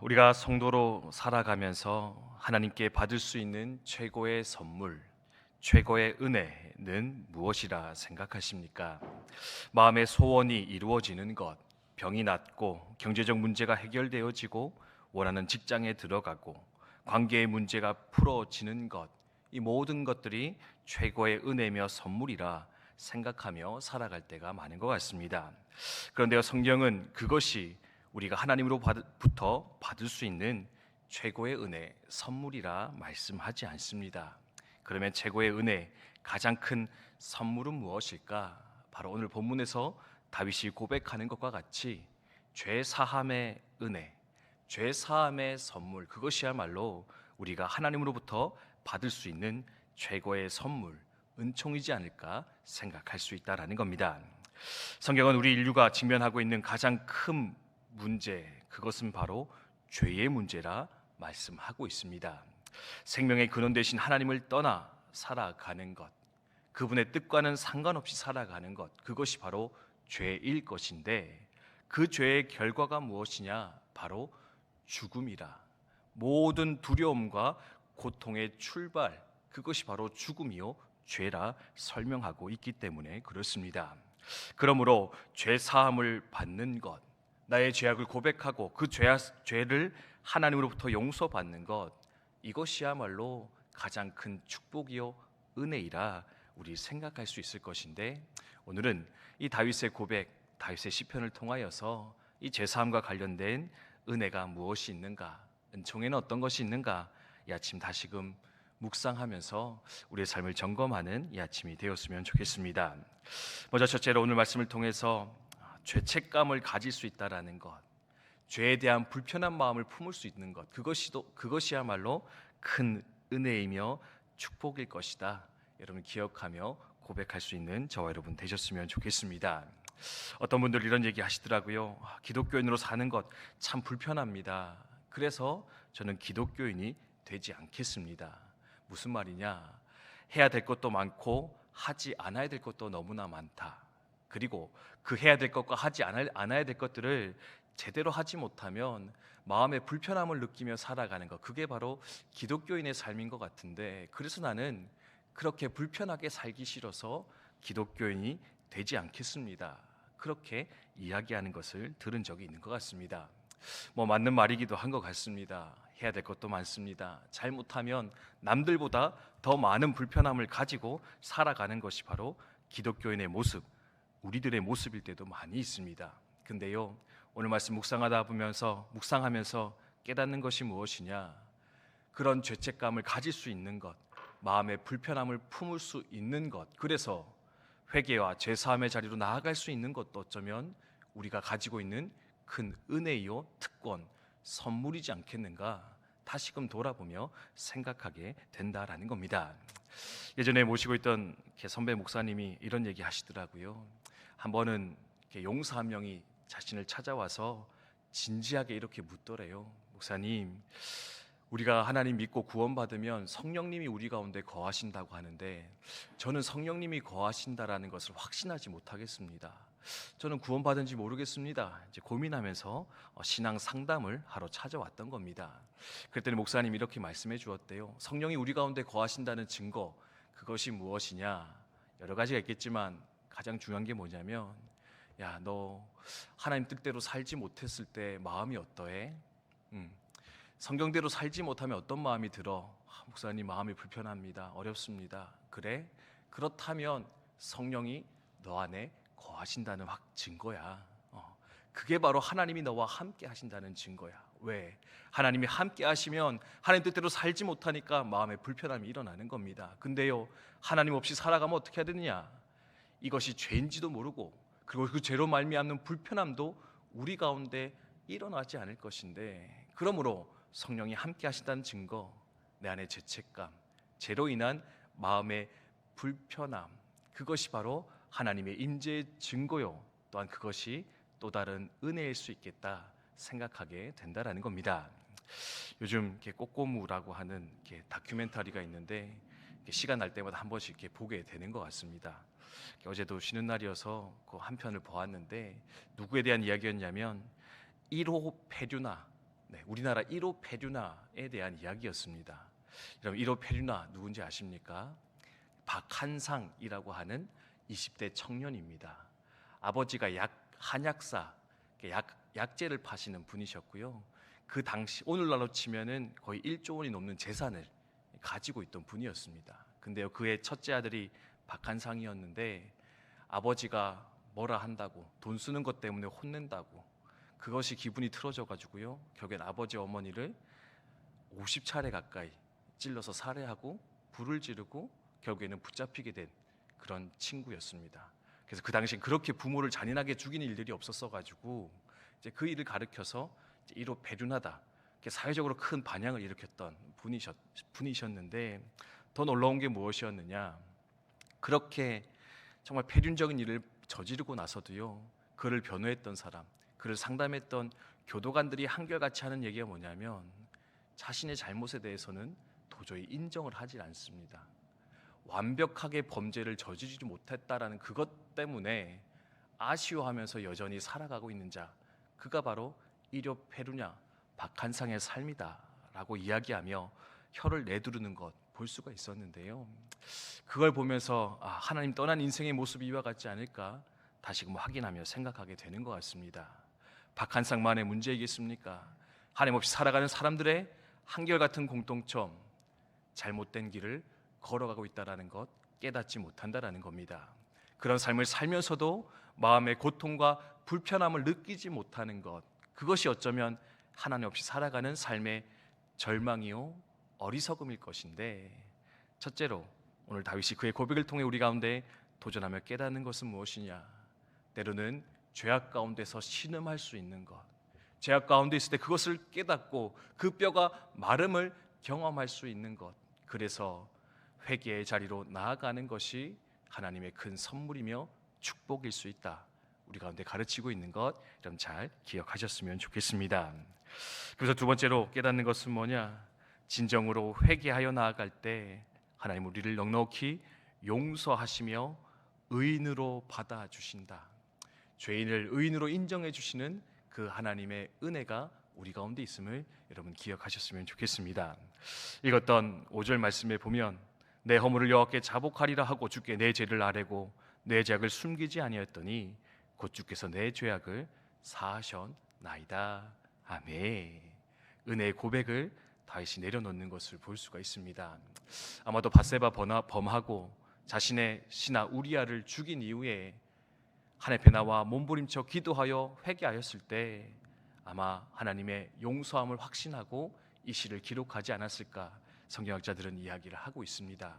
우리가 성도로 살아가면서 하나님께 받을 수 있는 최고의 선물, 최고의 은혜는 무엇이라 생각하십니까? 마음의 소원이 이루어지는 것, 병이 낫고 경제적 문제가 해결되어지고 원하는 직장에 들어가고 관계의 문제가 풀어지는 것, 이 모든 것들이 최고의 은혜며 선물이라 생각하며 살아갈 때가 많은 것 같습니다. 그런데요, 성경은 그것이 우리가 하나님으로부터 받을 수 있는 최고의 은혜, 선물이라 말씀하지 않습니다. 그러면 최고의 은혜, 가장 큰 선물은 무엇일까? 바로 오늘 본문에서 다윗이 고백하는 것과 같이 죄 사함의 은혜, 죄 사함의 선물, 그것이야말로 우리가 하나님으로부터 받을 수 있는 최고의 선물, 은총이지 않을까 생각할 수 있다라는 겁니다. 성경은 우리 인류가 직면하고 있는 가장 큰 문제, 그것은 바로 죄의 문제라 말씀하고 있습니다. 생명의 근원 되신 하나님을 떠나 살아가는 것, 그분의 뜻과는 상관없이 살아가는 것, 그것이 바로 죄일 것인데, 그 죄의 결과가 무엇이냐? 바로 죽음이라. 모든 두려움과 고통의 출발, 그것이 바로 죽음이요 죄라 설명하고 있기 때문에 그렇습니다. 그러므로 죄 사함을 받는 것, 나의 죄악을 고백하고 그 죄를 하나님으로부터 용서받는 것, 이것이야말로 가장 큰 축복이요 은혜이라 우리 생각할 수 있을 것인데, 오늘은 이 다윗의 고백, 다윗의 시편을 통하여서 이 죄사함과 관련된 은혜가 무엇이 있는가, 은총에는 어떤 것이 있는가, 이 아침 다시금 묵상하면서 우리의 삶을 점검하는 이 아침이 되었으면 좋겠습니다. 먼저 첫째로 오늘 말씀을 통해서 죄책감을 가질 수 있다라는 것, 죄에 대한 불편한 마음을 품을 수 있는 것, 그것이야말로 큰 은혜이며 축복일 것이다. 여러분 기억하며 고백할 수 있는 저와 여러분 되셨으면 좋겠습니다. 어떤 분들 이런 얘기 하시더라고요. 기독교인으로 사는 것 참 불편합니다. 그래서 저는 기독교인이 되지 않겠습니다. 무슨 말이냐? 해야 될 것도 많고 하지 않아야 될 것도 너무나 많다. 그리고 그 해야 될 것과 하지 않아야 될 것들을 제대로 하지 못하면 마음의 불편함을 느끼며 살아가는 것, 그게 바로 기독교인의 삶인 것 같은데, 그래서 나는 그렇게 불편하게 살기 싫어서 기독교인이 되지 않겠습니다. 그렇게 이야기하는 것을 들은 적이 있는 것 같습니다. 맞는 말이기도 한 것 같습니다. 해야 될 것도 많습니다. 잘못하면 남들보다 더 많은 불편함을 가지고 살아가는 것이 바로 기독교인의 모습, 우리들의 모습일 때도 많이 있습니다. 근데요, 오늘 말씀 묵상하면서 깨닫는 것이 무엇이냐? 그런 죄책감을 가질 수 있는 것, 마음의 불편함을 품을 수 있는 것, 그래서 회개와 죄사함의 자리로 나아갈 수 있는 것도 어쩌면 우리가 가지고 있는 큰 은혜요 특권, 선물이지 않겠는가, 다시금 돌아보며 생각하게 된다라는 겁니다. 예전에 모시고 있던 선배 목사님이 이런 얘기 하시더라고요. 한 번은 용사 한 명이 자신을 찾아와서 진지하게 이렇게 묻더래요. 목사님, 우리가 하나님 믿고 구원받으면 성령님이 우리 가운데 거하신다고 하는데, 저는 성령님이 거하신다라는 것을 확신하지 못하겠습니다. 저는 구원받은지 모르겠습니다. 이제 고민하면서 신앙 상담을 하러 찾아왔던 겁니다. 그랬더니 목사님이 이렇게 말씀해 주었대요. 성령이 우리 가운데 거하신다는 증거, 그것이 무엇이냐? 여러 가지가 있겠지만 가장 중요한 게 뭐냐면, 야, 너 하나님 뜻대로 살지 못했을 때 마음이 어떠해? 성경대로 살지 못하면 어떤 마음이 들어? 목사님, 마음이 불편합니다. 어렵습니다. 그래? 그렇다면 성령이 너 안에 거하신다는 증거야. 그게 바로 하나님이 너와 함께 하신다는 증거야. 왜? 하나님이 함께 하시면 하나님 뜻대로 살지 못하니까 마음에 불편함이 일어나는 겁니다. 근데요, 하나님 없이 살아가면 어떻게 해야 되느냐? 이것이 죄인지도 모르고, 그리고 그 죄로 말미암는 불편함도 우리 가운데 일어나지 않을 것인데, 그러므로 성령이 함께 하신다는 증거, 내 안의 죄책감, 죄로 인한 마음의 불편함, 그것이 바로 하나님의 임재의 증거요, 또한 그것이 또 다른 은혜일 수 있겠다 생각하게 된다라는 겁니다. 요즘 꼬꼬무라고 하는 다큐멘터리가 있는데, 시간 날 때마다 한 번씩 보게 되는 것 같습니다. 어제도 쉬는 날이어서 그 한 편을 보았는데, 누구에 대한 이야기였냐면 1호 페류나 우리나라 1호 페류나에 대한 이야기였습니다. 여러분 1호 페류나 누군지 아십니까? 박한상이라고 하는 20대 청년입니다. 아버지가 한약사, 약재를 파시는 분이셨고요. 그 당시 오늘날로 치면은 거의 1조 원이 넘는 재산을 가지고 있던 분이었습니다. 근데요, 그의 첫째 아들이 박한상이었는데 아버지가 뭐라 한다고, 돈 쓰는 것 때문에 혼낸다고, 그것이 기분이 틀어져 가지고요, 결국엔 아버지 어머니를 50차례 가까이 찔러서 살해하고 불을 지르고 결국에는 붙잡히게 된 그런 친구였습니다. 그래서 그 당시 그렇게 부모를 잔인하게 죽이는 일들이 없었어 가지고 이제 그 일을 가르쳐서 1호 페류나다, 사회적으로 큰 반향을 일으켰던 분이셨는데, 더 놀라운 게 무엇이었느냐, 그렇게 정말 폐륜적인 일을 저지르고 나서도요, 그를 변호했던 사람, 그를 상담했던 교도관들이 한결같이 하는 얘기가 뭐냐면 자신의 잘못에 대해서는 도저히 인정을 하지 않습니다. 완벽하게 범죄를 저지르지 못했다라는 그것 때문에 아쉬워하면서 여전히 살아가고 있는 자, 그가 바로 1호 페류나 박한상의 삶이다라고 이야기하며 혀를 내두르는 것 볼 수가 있었는데요. 그걸 보면서 하나님 떠난 인생의 모습이 이와 같지 않을까 다시금 확인하며 생각하게 되는 것 같습니다. 박한상만의 문제이겠습니까? 하나님 없이 살아가는 사람들의 한결같은 공통점, 잘못된 길을 걸어가고 있다는 것, 깨닫지 못한다는 겁니다. 그런 삶을 살면서도 마음의 고통과 불편함을 느끼지 못하는 것, 그것이 어쩌면 하나님 없이 살아가는 삶의 절망이요 어리석음일 것인데, 첫째로 오늘 다윗이 그의 고백을 통해 우리 가운데 도전하며 깨닫는 것은 무엇이냐, 때로는 죄악 가운데서 신음할 수 있는 것, 죄악 가운데 있을 때 그것을 깨닫고 그 뼈가 마름을 경험할 수 있는 것, 그래서 회개의 자리로 나아가는 것이 하나님의 큰 선물이며 축복일 수 있다, 우리 가운데 가르치고 있는 것, 좀 잘 기억하셨으면 좋겠습니다. 그래서 두 번째로 깨닫는 것은 뭐냐, 진정으로 회개하여 나아갈 때 하나님 우리를 넉넉히 용서하시며 의인으로 받아주신다. 죄인을 의인으로 인정해 주시는 그 하나님의 은혜가 우리 가운데 있음을 여러분 기억하셨으면 좋겠습니다. 읽었던 5절 말씀에 보면 내 허물을 여호와께 자복하리라 하고 주께 내 죄를 아뢰고 내 죄악을 숨기지 아니하였더니 곧 주께서 내 죄악을 사하셨나이다. 아멘. 은혜의 고백을 다윗이 내려놓는 것을 볼 수가 있습니다. 아마도 밧세바 범하고 자신의 신하 우리아를 죽인 이후에 하나님 앞에 나와 몸부림쳐 기도하여 회개하였을 때 아마 하나님의 용서함을 확신하고 이 시를 기록하지 않았을까 성경학자들은 이야기를 하고 있습니다.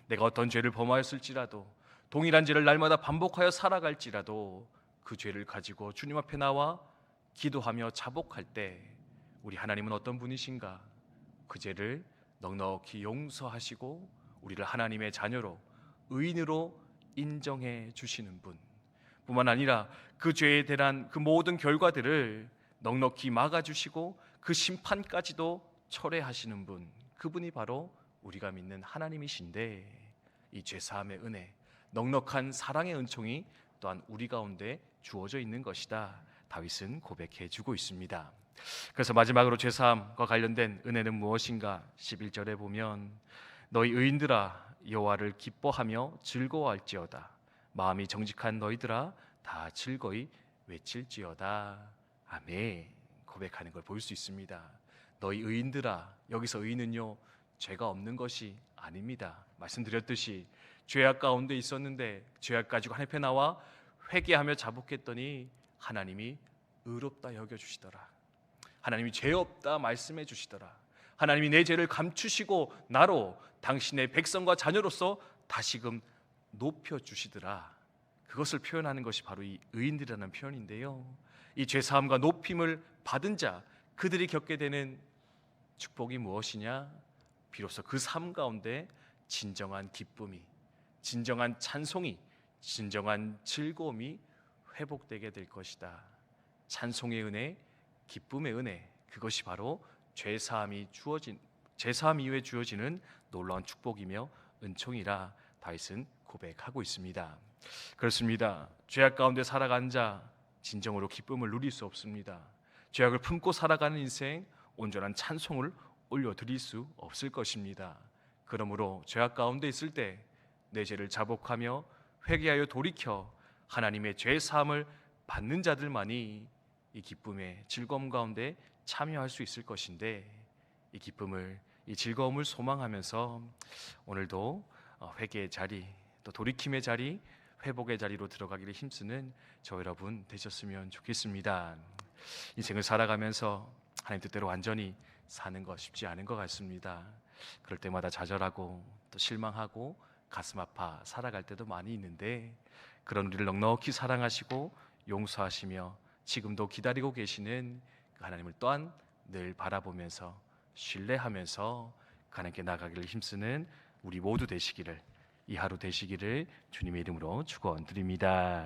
내가 어떤 죄를 범하였을지라도, 동일한 죄를 날마다 반복하여 살아갈지라도 그 죄를 가지고 주님 앞에 나와 기도하며 자복할 때 우리 하나님은 어떤 분이신가, 그 죄를 넉넉히 용서하시고 우리를 하나님의 자녀로 의인으로 인정해 주시는 분, 뿐만 아니라 그 죄에 대한 그 모든 결과들을 넉넉히 막아주시고 그 심판까지도 철회하시는 분, 그분이 바로 우리가 믿는 하나님이신데, 이 죄사함의 은혜, 넉넉한 사랑의 은총이 또한 우리 가운데 주어져 있는 것이다, 다윗은 고백해 주고 있습니다. 그래서 마지막으로 죄사함과 관련된 은혜는 무엇인가, 11절에 보면 너희 의인들아 여호와를 기뻐하며 즐거워할지어다, 마음이 정직한 너희들아 다 즐거이 외칠지어다. 아멘. 고백하는 걸 볼 수 있습니다. 너희 의인들아, 여기서 의인은요 죄가 없는 것이 아닙니다. 말씀드렸듯이 죄악 가운데 있었는데 죄악 가지고 하나님 앞에 나와 회개하며 자복했더니 하나님이 의롭다 여겨주시더라. 하나님이 죄 없다 말씀해 주시더라. 하나님이 내 죄를 감추시고 나로 당신의 백성과 자녀로서 다시금 높여주시더라. 그것을 표현하는 것이 바로 이 의인들이라는 표현인데요, 이 죄사함과 높임을 받은 자, 그들이 겪게 되는 축복이 무엇이냐, 비로소 그 삶 가운데 진정한 기쁨이, 진정한 찬송이, 진정한 즐거움이 회복되게 될 것이다. 찬송의 은혜, 기쁨의 은혜, 그것이 바로 죄사함 이후에 주어지는 놀라운 축복이며 은총이라 다윗은 고백하고 있습니다. 그렇습니다. 죄악 가운데 살아간 자 진정으로 기쁨을 누릴 수 없습니다. 죄악을 품고 살아가는 인생, 온전한 찬송을 올려드릴 수 없을 것입니다. 그러므로 죄악 가운데 있을 때 내 죄를 자복하며 회개하여 돌이켜 하나님의 죄 사함을 받는 자들만이 이 기쁨의 즐거움 가운데 참여할 수 있을 것인데, 이 기쁨을, 이 즐거움을 소망하면서 오늘도 회개의 자리, 또 돌이킴의 자리, 회복의 자리로 들어가기를 힘쓰는 저 여러분 되셨으면 좋겠습니다. 인생을 살아가면서 하나님 뜻대로 완전히 사는 거 쉽지 않은 것 같습니다. 그럴 때마다 좌절하고 또 실망하고 가슴 아파 살아갈 때도 많이 있는데, 그런 우리를 넉넉히 사랑하시고 용서하시며 지금도 기다리고 계시는 그 하나님을 또한 늘 바라보면서 신뢰하면서 하나님께 나가기를 힘쓰는 우리 모두 되시기를, 이 하루 되시기를 주님의 이름으로 축원드립니다.